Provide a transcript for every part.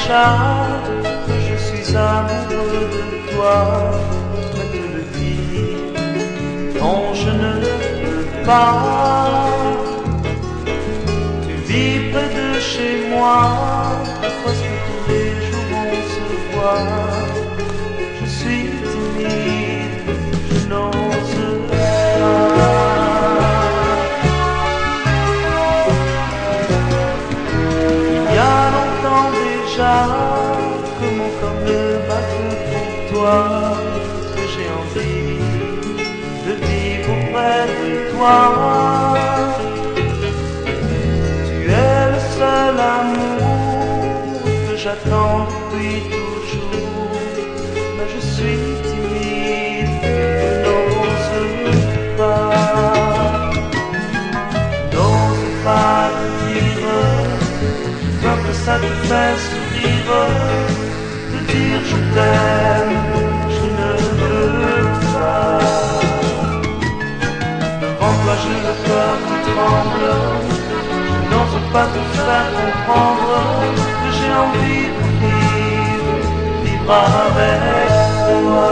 déjà que je suis amoureux de toi, mais te le dire, non je ne peux pas. Tu vis près de chez moi, presque tous les jours on se voit. Je suis timide, je n'ose pas. Il y a longtemps déjà que mon corps ne bat que pour toi, que j'ai envie de vivre auprès de toi. Tu es le seul amour que j'attends depuis toujours, mais je suis timide, je n'ose pas. N'ose pas te dire, toi que ça te fait sourire, de dire je t'aime, je ne veux pas. Devant toi j'ai le cœur qui tremble, je n'ose pas te faire comprendre que j'ai envie de vivre avec toi.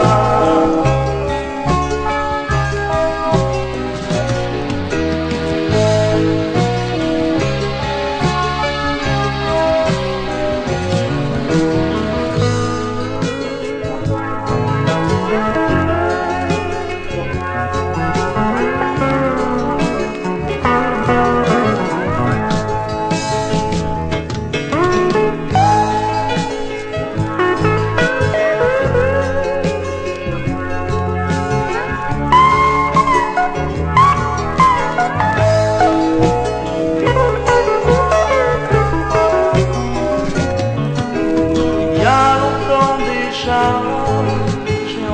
J'ai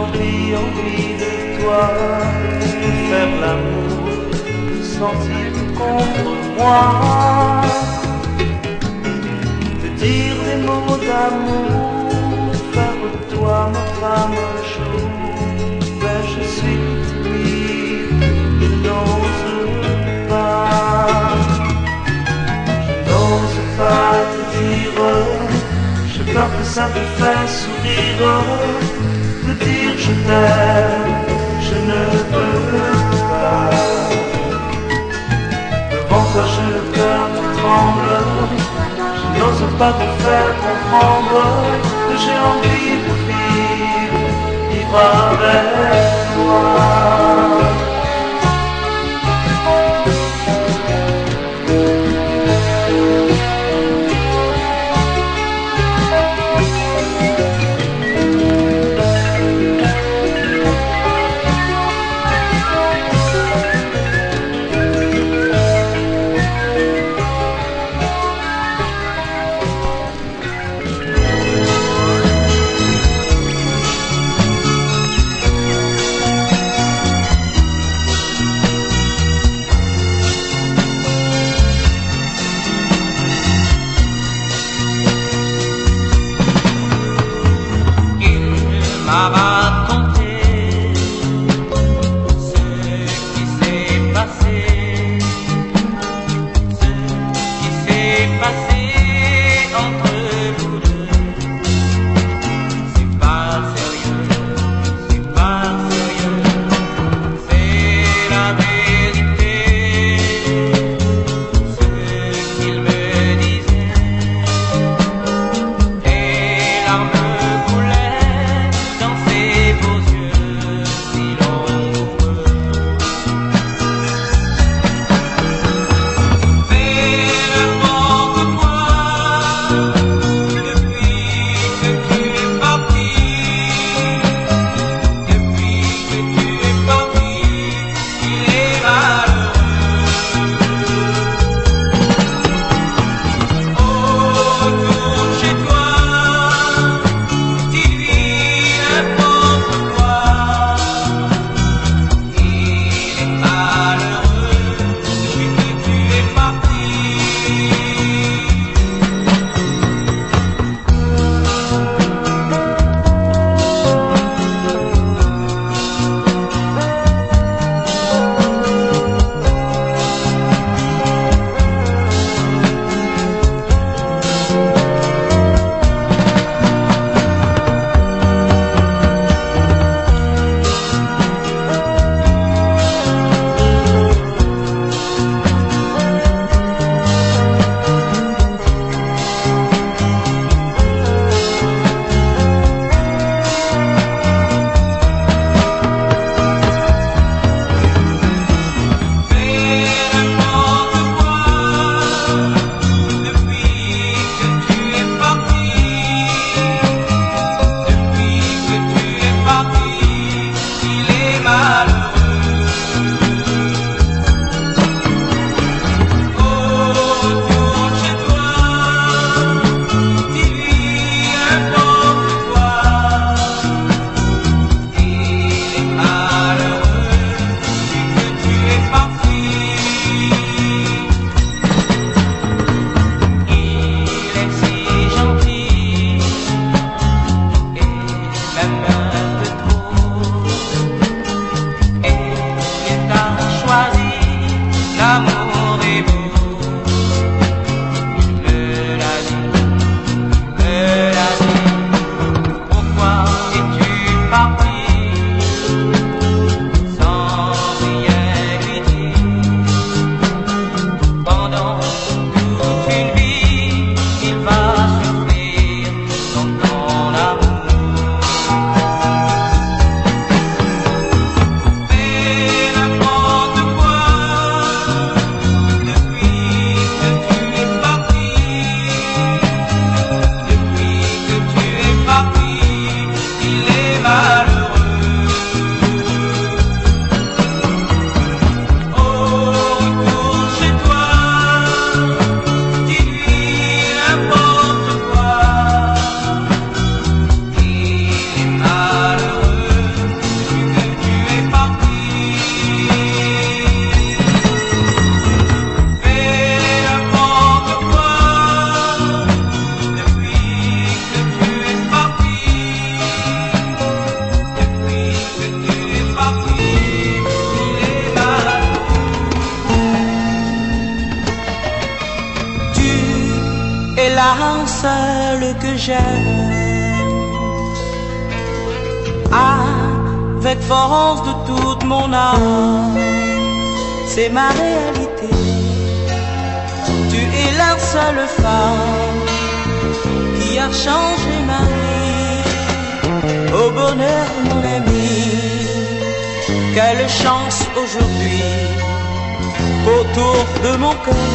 envie de toi, de faire l'amour, de sentir contre moi, de dire des mots d'amour, faire de toi ma femme un jour. Mais je suis timide, je n'ose pas, je n'ose pas te dire. J'ai peur que ça te fasse sourire, de dire je t'aime, je ne peux pas. Devant toi j'ai le cœur qui tremble, je n'ose pas te faire comprendre que j'ai envie de vivre avec toi. Raconter ce qui s'est passé, ce qui s'est passé entre nous deux. C'est pas sérieux, c'est pas sérieux, c'est la vérité. Ce qu'il me disait, les larmes coulaient dans ses beaux yeux si langoureux. C'est le manque es la seule que j'aime. Avec force de toute mon âme, c'est ma réalité. Tu es la seule femme qui a changé ma vie. Au bonheur, mon ami, quelle chance aujourd'hui. Autour de mon cœur,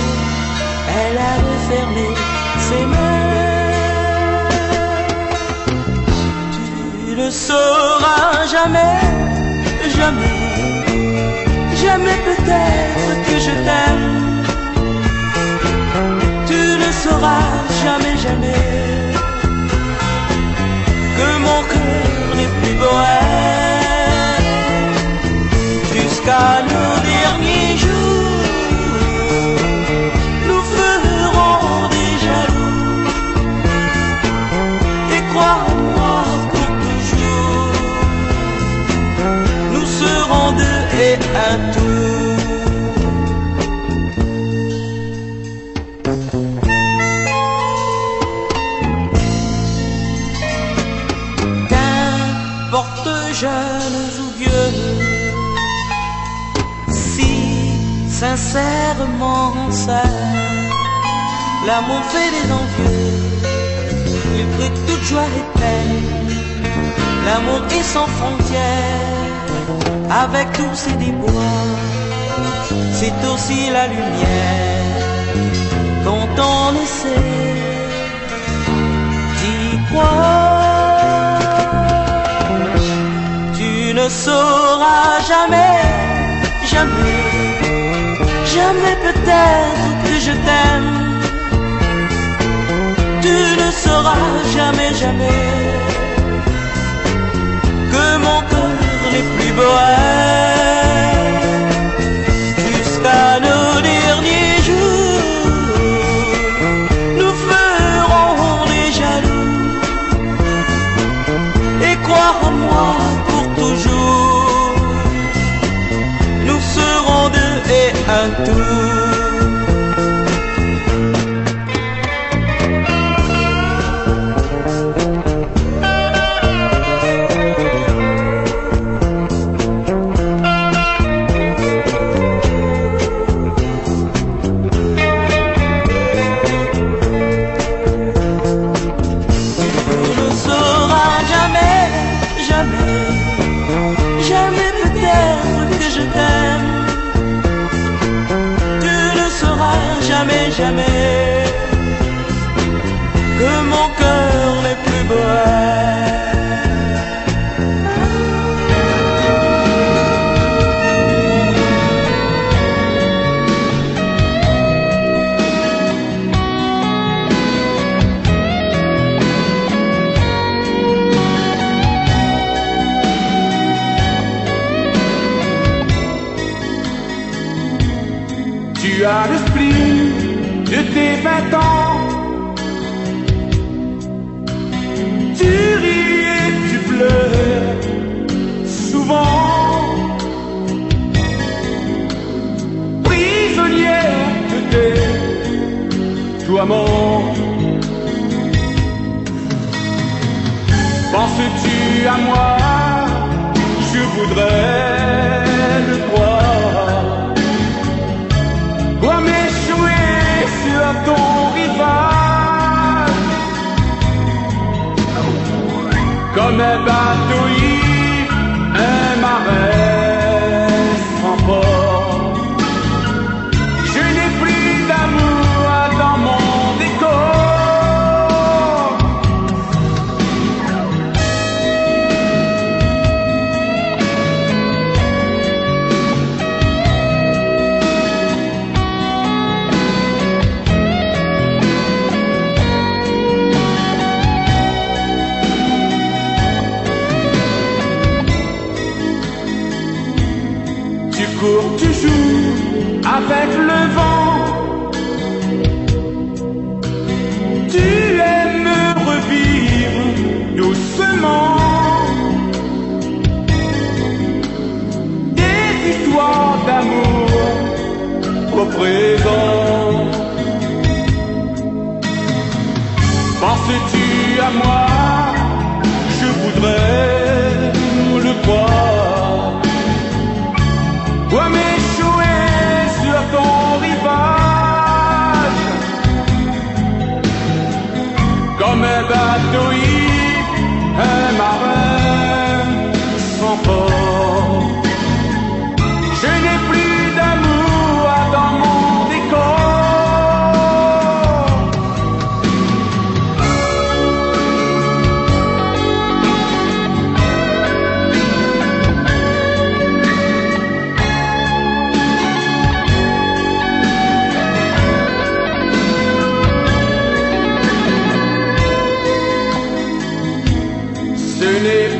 elle a refermé ses mains. Tu ne sauras jamais, jamais, jamais peut-être que je t'aime. Tu ne sauras jamais, jamais que mon cœur n'est plus bohème. Jusqu'à nos derniers jours, nous ferons des jaloux. Et crois-moi, pour toujours, nous serons deux et un tout. Jeunes ou vieux, si sincèrement sincère, l'amour fait des envieux, il brûle toute joie et peine. L'amour est sans frontières, avec tous ses déboires, c'est aussi la lumière quand on essaie d'y croire. Tu ne sauras jamais, jamais, jamais peut-être que je t'aime. Tu ne sauras jamais, jamais que mon cœur n'est plus bohème. Jusqu'à nos derniers jours, nous ferons des jaloux. Et crois-moi, toujours, nous serons deux et un tout. Jamais, jamais que mon cœur n'est plus bohème. Tu as l'esprit de tes 20 ans. Tu ris et tu pleures souvent, prisonnière de tes tourments. Penses-tu à moi? Je voudrais le croire. Pour m'échouer sur ton rivage, comme un bateau ivre, un marin sans port. Je n'ai plus d'amour dans mon décor.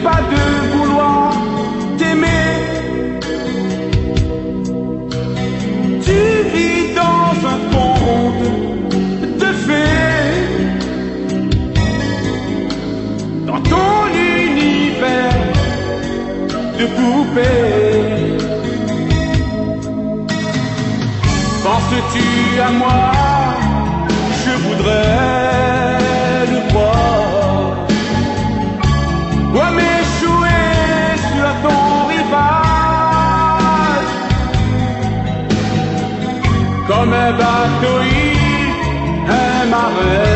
pas de vouloir t'aimer. Tu vis dans un conte de fées, dans ton univers de poupées. Penses-tu à moi? Je voudrais le voir. Toi m'échouer sur ton rivage, comme un bateau, un marin